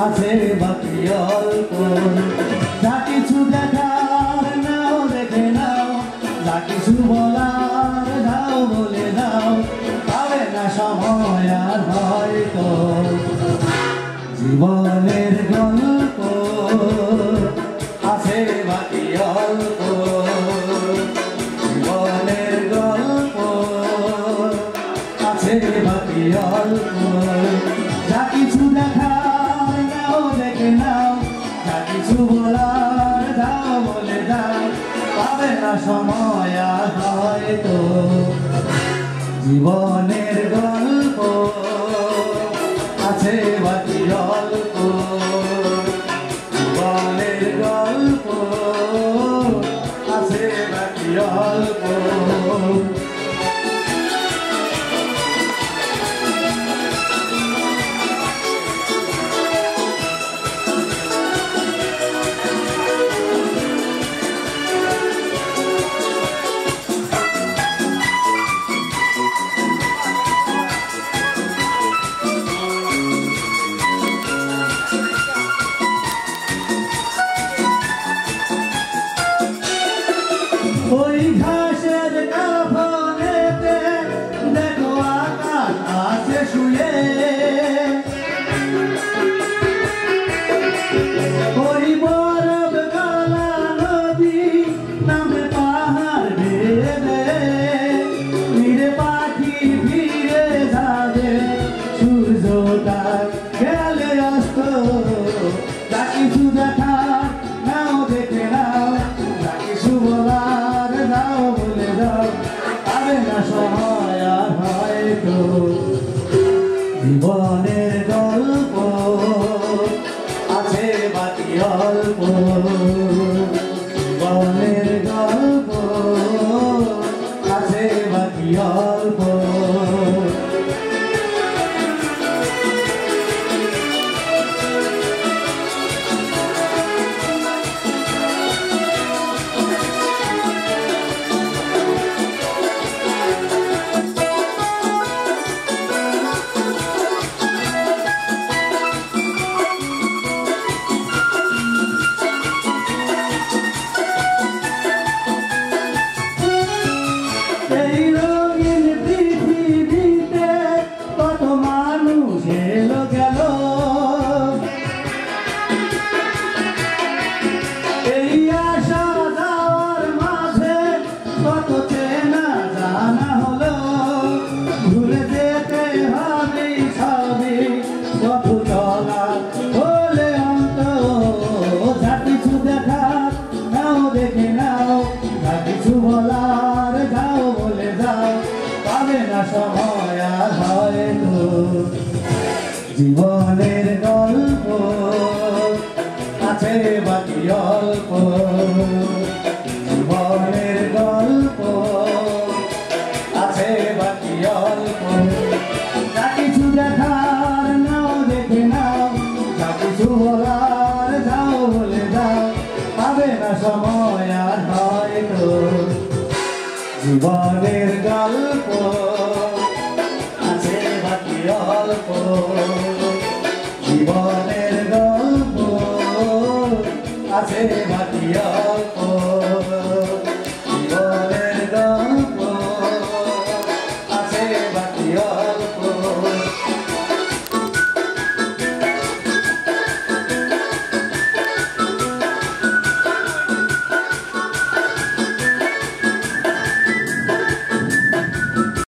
আছে বাকি অল্প। যা কিছু দেখার নাও দেখে নাও, যা কিছু বলার দাও বলে দাও, পাবে না সময় আর হয়তো। জীবনের গল্প আছে বাকি অল্প, জীবনের গল্প আছে বাকি অল্প। যা কিছু দেখার নাও দেখে নাও, যা কিছু বলার দাও বলে দাও, পাবে না সময় আর হয়তো। জীবনের গল্প আছে বাকি অল্প, জীবনের গল্প আছে বাকি অল্প। ওই ঘাসের কাফনেতে দেখো আকাশ আছে শুয়ে, ওই বরফ গলা নদী নামে পাহাড় বেয়ে, ফিরে পাখি ফিরে যাবে সূর্যটা গেলে অস্ত। যা কিছু দেখা নাও দেখে নাও, যা কিছু বলার দাও বলে দাও, পাবে না সময় আর হয়তো। জীবনের গল্প আছে বাকি অল্প, জীবনের গল্প আছে বাকি অল্প। এই রঙিন পৃথিবীতে কত মানুষ এলো গেল, এই আসা যাওয়ার মাঝে কত চেনা জানা হলো। ভুলে যেতে হবে সবই কত চলা হলে অন্ত। যা কিছু দেখার নাও দেখে নাও, যা কিছু বলার দাও বলে দাও, পাবে না সময় আর হয়তো। জীবনের গল্প আছে বাকি অল্প, জীবনের গল্প আছে বাকি অল্প। যা কিছু দেখার নাও দেখে নাও, যা কিছু বলার দাও বলে দাও, পাবে না সময় আর হয়তো। জীবনের গল্প আছে বাকি অল্প, জীবনের গল্প আছে বাকি অল্প।